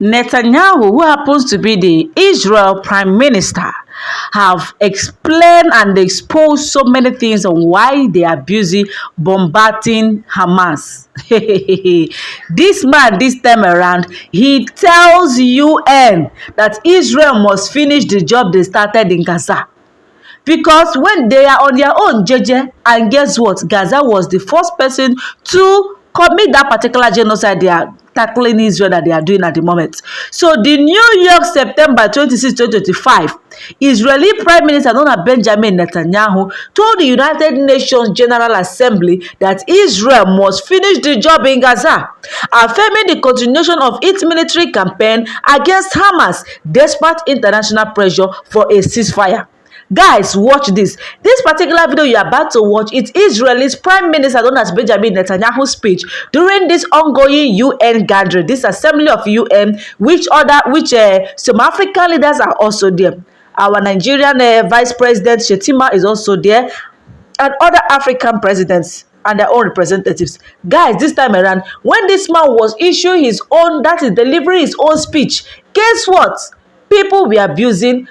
Netanyahu, who happens to be the Israel Prime Minister, have explained and exposed so many things on why they are busy bombarding Hamas. This man, this time around, he tells UN that Israel must finish the job they started in Gaza. Because when they are on their own, jeje, and guess what? Gaza was the first person to commit that particular genocide they are tackling Israel that they are doing at the moment. So the New York September 26, 2025, Israeli Prime Minister Benjamin Netanyahu told the United Nations General Assembly that Israel must finish the job in Gaza, affirming the continuation of its military campaign against Hamas despite international pressure for a ceasefire. Guys, watch this. This particular video you're about to watch, it's Israel's Prime Minister Benjamin Netanyahu's speech during this ongoing UN gathering, this assembly of UN, which some African leaders are also there. Our Nigerian Vice President Shetima is also there, and other African presidents and their own representatives. Guys, this time around, when this man was issuing his own, that is delivering his own speech, guess what? People were abusing,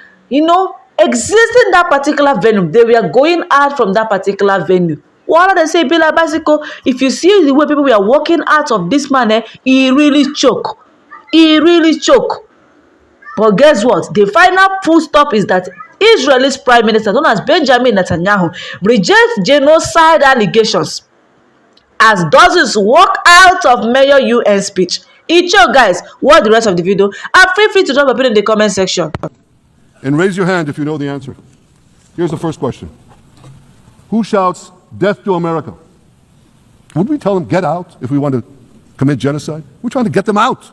existing that particular venue. They were going out from that particular venue. What they say, Bila Bicycle, if you see the way people were walking out of this man, he really choke. He really choke. But guess what? The final full stop is that Israel's Prime Minister, known as Benjamin Netanyahu, rejects genocide allegations as dozens walk out of Mayor UN speech. It's your guys. Watch the rest of the video and feel free to drop a pin in the comment section. And raise your hand if you know the answer. Here's the first question. Who shouts, "Death to America"? Would we tell them, get out, if we want to commit genocide? We're trying to get them out.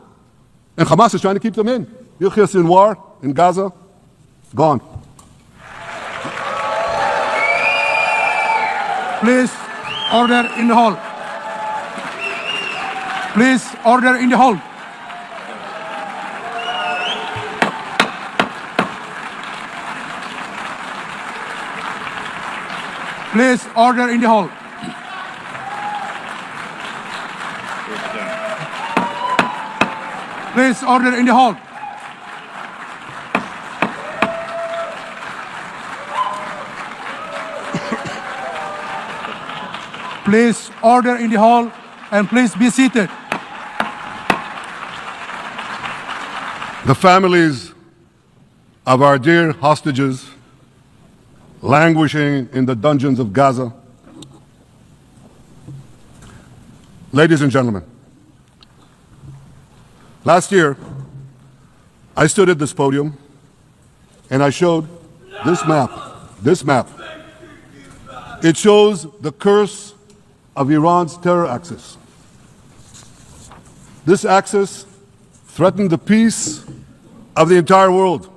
And Hamas is trying to keep them in. Gen0cide in Gaza, gone. Please, order in the hall. Please, order in the hall. Please, order in the hall. Please, order in the hall. Please, order in the hall, and please be seated. The families of our dear hostages languishing in the dungeons of Gaza. Ladies and gentlemen, last year, I stood at this podium and I showed this map. This map. It shows the curse of Iran's terror axis. This axis threatened the peace of the entire world.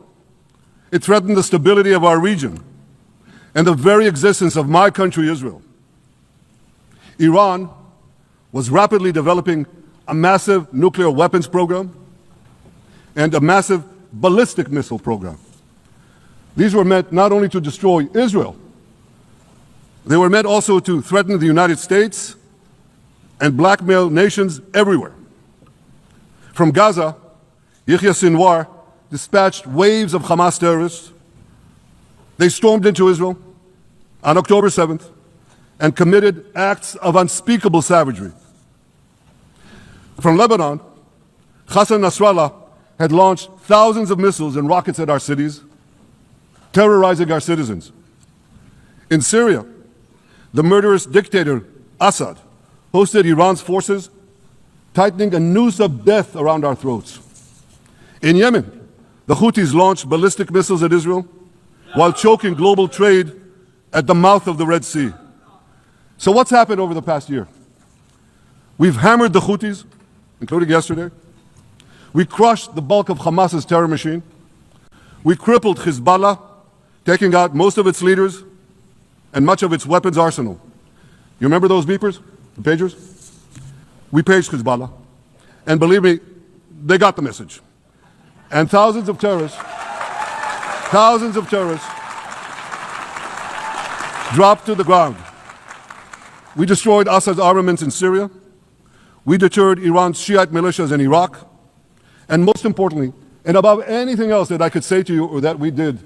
It threatened the stability of our region and the very existence of my country, Israel. Iran was rapidly developing a massive nuclear weapons program and a massive ballistic missile program. These were meant not only to destroy Israel, they were meant also to threaten the United States and blackmail nations everywhere. From Gaza, Gen0cide dispatched waves of Hamas terrorists. They stormed into Israel on October 7th and committed acts of unspeakable savagery. From Lebanon, Hassan Nasrallah had launched thousands of missiles and rockets at our cities, terrorizing our citizens. In Syria, the murderous dictator Assad hosted Iran's forces, tightening a noose of death around our throats. In Yemen, the Houthis launched ballistic missiles at Israel while choking global trade at the mouth of the Red Sea. So what's happened over the past year? We've hammered the Houthis, including yesterday. We crushed the bulk of Hamas's terror machine. We crippled Hezbollah, taking out most of its leaders and much of its weapons arsenal. You remember those beepers, the pagers? We paged Hezbollah. And believe me, they got the message. And thousands of terrorists dropped to the ground. We destroyed Assad's armaments in Syria. We deterred Iran's Shiite militias in Iraq. And most importantly, and above anything else that I could say to you or that we did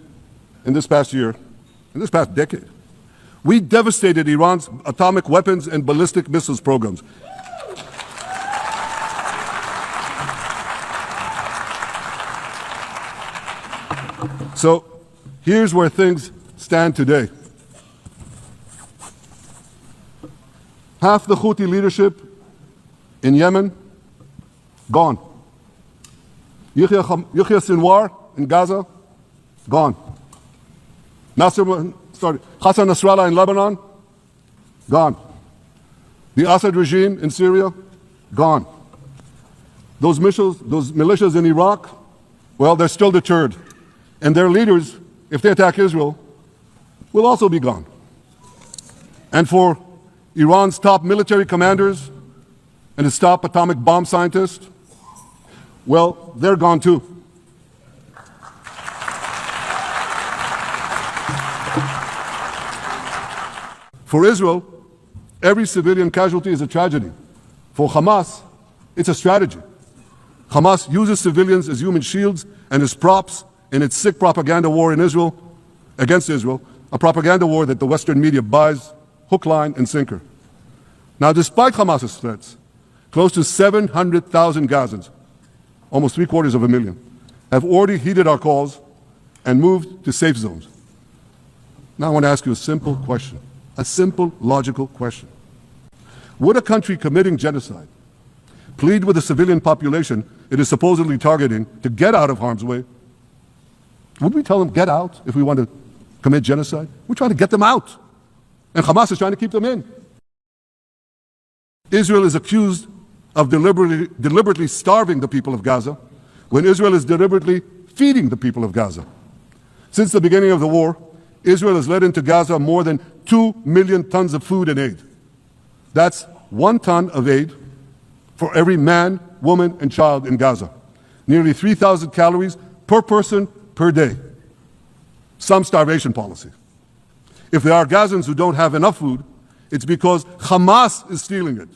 in this past year, in this past decade, we devastated Iran's atomic weapons and ballistic missiles programs. So here's where things stand today. Half the Houthi leadership in Yemen, gone. Yahya Sinwar in Gaza, gone. Hassan Nasrallah in Lebanon, gone. The Assad regime in Syria, gone. Those militias in Iraq, well, they're still deterred. And their leaders, if they attack Israel, will also be gone. And for Iran's top military commanders and its top atomic bomb scientists, well, they're gone too. For Israel, every civilian casualty is a tragedy. For Hamas, it's a strategy. Hamas uses civilians as human shields and as props in its sick propaganda war in Israel, against Israel, a propaganda war that the Western media buys hook, line, and sinker. Now, despite Hamas's threats, close to 700,000 Gazans, almost 750,000, have already heeded our calls and moved to safe zones. Now I want to ask you a simple question, a simple, logical question. Would a country committing genocide plead with the civilian population it is supposedly targeting to get out of harm's way? Would we tell them, get out, if we want to commit genocide? We're trying to get them out. And Hamas is trying to keep them in. Israel is accused of deliberately starving the people of Gaza, when Israel is deliberately feeding the people of Gaza. Since the beginning of the war, Israel has led into Gaza more than 2 million tons of food and aid. That's 1 ton of aid for every man, woman, and child in Gaza. Nearly 3,000 calories per person per day. Some starvation policy. If there are Gazans who don't have enough food, it's because Hamas is stealing it.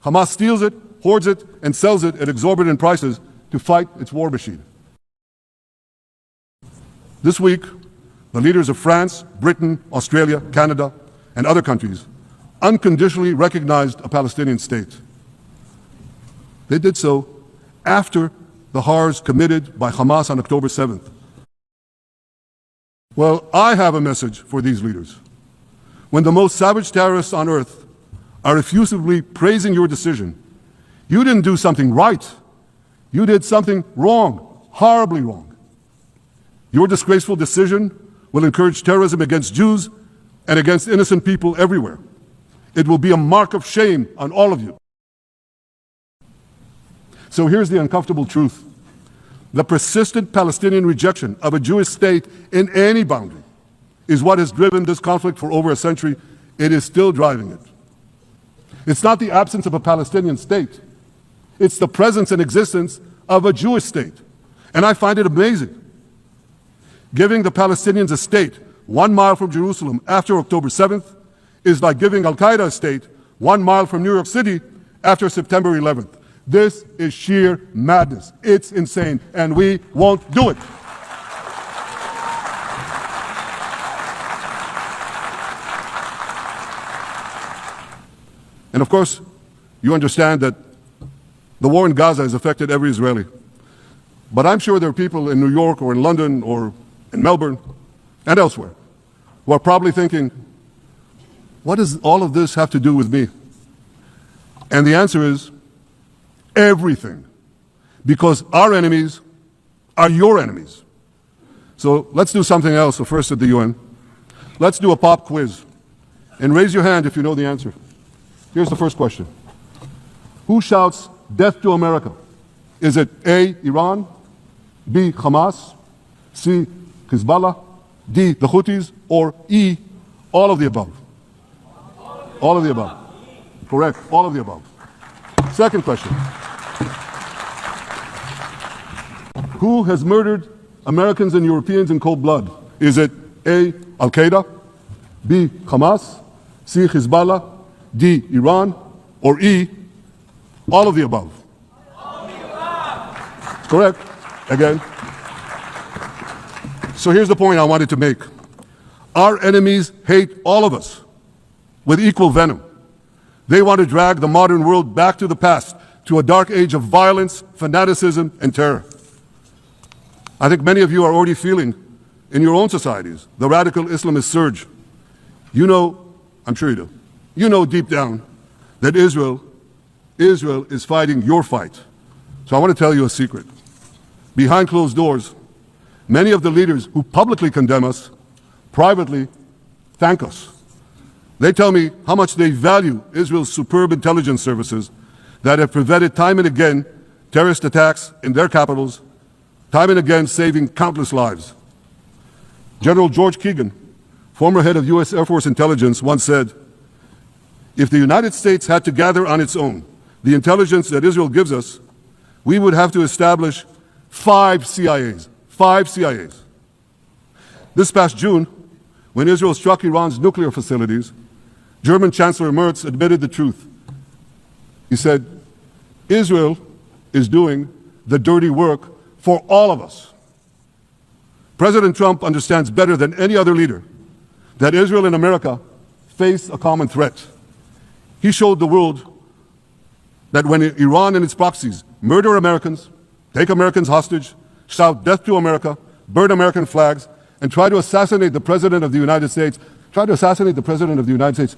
Hamas steals it, hoards it, and sells it at exorbitant prices to fight its war machine. This week, the leaders of France, Britain, Australia, Canada, and other countries unconditionally recognized a Palestinian state. They did so after the horrors committed by Hamas on October 7th. Well, I have a message for these leaders. When the most savage terrorists on earth are effusively praising your decision, you didn't do something right. You did something wrong, horribly wrong. Your disgraceful decision will encourage terrorism against Jews and against innocent people everywhere. It will be a mark of shame on all of you. So here's the uncomfortable truth. The persistent Palestinian rejection of a Jewish state in any boundary is what has driven this conflict for over a century. It is still driving it. It's not the absence of a Palestinian state. It's the presence and existence of a Jewish state. And I find it amazing. Giving the Palestinians a state 1 mile from Jerusalem after October 7th is like giving Al-Qaeda a state 1 mile from New York City after September 11th. This is sheer madness. It's insane, and we won't do it. And of course, you understand that the war in Gaza has affected every Israeli. But I'm sure there are people in New York or in London or in Melbourne and elsewhere who are probably thinking, what does all of this have to do with me? And the answer is everything. Because our enemies are your enemies. So let's do something else. So first at the UN, let's do a pop quiz. And raise your hand if you know the answer. Here's the first question. Who shouts death to America? Is it A, Iran, B, Hamas, C, Hezbollah, D, the Houthis, or E, all of the above? All of the above. Correct, all of the above. Second question. Who has murdered Americans and Europeans in cold blood? Is it A, Al-Qaeda, B, Hamas, C, Hezbollah, D, Iran, or E, all of the above? All of the above. Correct. Again. So here's the point I wanted to make. Our enemies hate all of us with equal venom. They want to drag the modern world back to the past, to a dark age of violence, fanaticism, and terror. I think many of you are already feeling in your own societies the radical Islamist surge. You know, I'm sure you do, you know deep down that Israel is fighting your fight. So I want to tell you a secret. Behind closed doors, many of the leaders who publicly condemn us privately thank us. They tell me how much they value Israel's superb intelligence services that have prevented time and again terrorist attacks in their capitals, time and again saving countless lives. General George Keegan, former head of U.S. Air Force intelligence, once said, "If the United States had to gather on its own the intelligence that Israel gives us, we would have to establish 5 CIAs. 5 CIAs. This past June, when Israel struck Iran's nuclear facilities, German Chancellor Merz admitted the truth. He said, Israel is doing the dirty work for all of us. President Trump understands better than any other leader that Israel and America face a common threat. He showed the world that when Iran and its proxies murder Americans, take Americans hostage, shout death to America, burn American flags, and try to assassinate the President of the United States,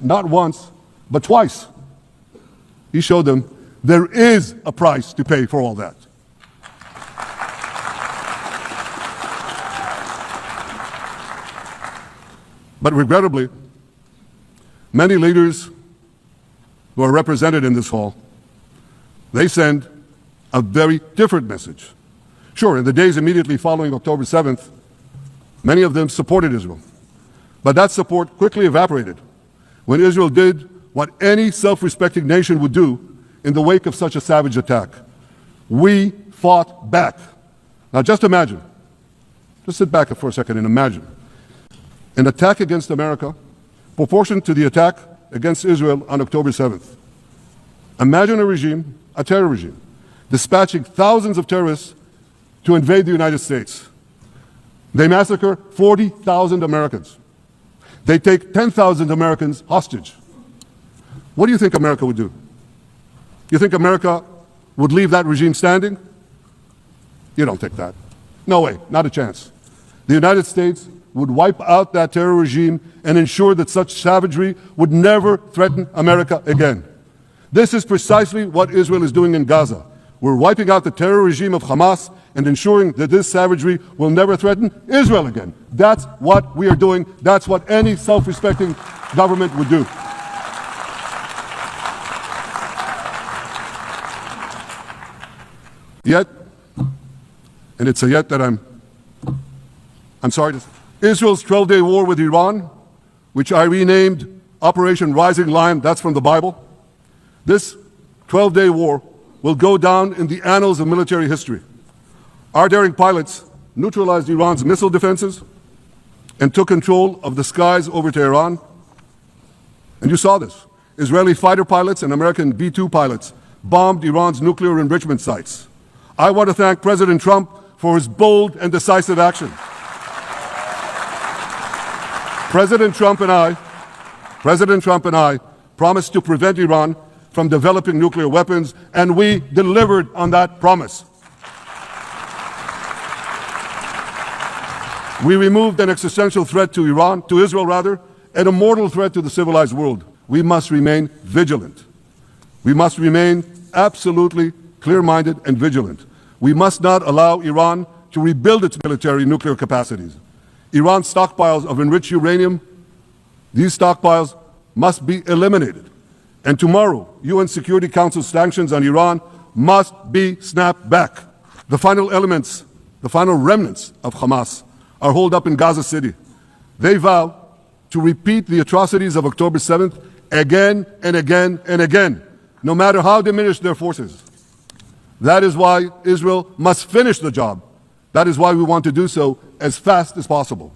not once, but twice. He showed them there is a price to pay for all that. But regrettably, many leaders who are represented in this hall, they send a very different message. Sure, in the days immediately following October 7th, many of them supported Israel. But that support quickly evaporated when Israel did what any self-respecting nation would do in the wake of such a savage attack. We fought back. Now just imagine, just sit back for a second and imagine an attack against America proportioned to the attack against Israel on October 7th. Imagine a regime, a terror regime, dispatching thousands of terrorists to invade the United States. They massacre 40,000 Americans. They take 10,000 Americans hostage. What do you think America would do? You think America would leave that regime standing? You don't think that. No way, not a chance. The United States would wipe out that terror regime and ensure that such savagery would never threaten America again. This is precisely what Israel is doing in Gaza. We're wiping out the terror regime of Hamas and ensuring that this savagery will never threaten Israel again. That's what we are doing. That's what any self-respecting government would do. Yet, and it's a yet that I'm sorry to say, Israel's 12-day war with Iran, which I renamed Operation Rising Lion, that's from the Bible. This 12-day war will go down in the annals of military history. Our daring pilots neutralized Iran's missile defenses and took control of the skies over Tehran. And you saw this. Israeli fighter pilots and American B-2 pilots bombed Iran's nuclear enrichment sites. I want to thank President Trump for his bold and decisive action. President Trump and I promised to prevent Iran from developing nuclear weapons, and we delivered on that promise. We removed an existential threat to Israel, and a mortal threat to the civilized world. We must remain vigilant. We must remain absolutely clear-minded and vigilant. We must not allow Iran to rebuild its military nuclear capacities. Iran's stockpiles of enriched uranium, these stockpiles must be eliminated. And tomorrow, UN Security Council sanctions on Iran must be snapped back. The final remnants of Hamas are holed up in Gaza City. They vow to repeat the atrocities of October 7th again and again and again, no matter how diminished their forces. That is why Israel must finish the job. That is why we want to do so as fast as possible.